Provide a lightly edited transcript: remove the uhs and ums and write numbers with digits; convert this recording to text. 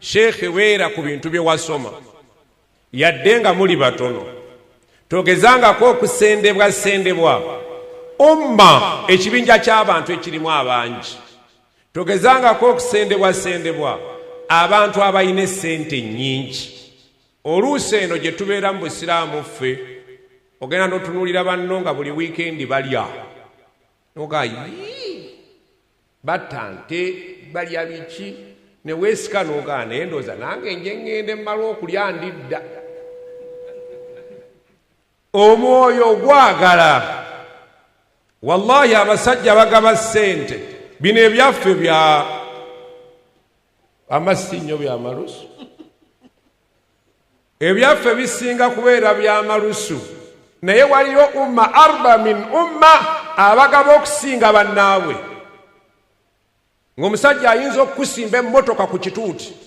sheekhe weera ku bintu bye wasoma yadde nga muli batono togezangako okusendebwa umma ekibinja ky'abantu ekirimu abangi togezangako okusendebwa abantu abalina essente nnyingi oluusi eno gye tubeera mu busiraamu ffe ogenda n'otunuulira banno nga buli wiikendi balya noga batta nte balya biki ne weesika nogaa naye ndooza nange nje ŋŋende mmala okulya ndidda omwoyo ogwagala wallahi abasajja bagaba ssente bino ebyaffe bya amasinyo byamalusu ebyaffe bisinga kubeera byamalusu naye waliyo umma arba min umma abagaba okusinga bannaabwe ng'omusajja ayinza okukusimba emmotoka ku kituuti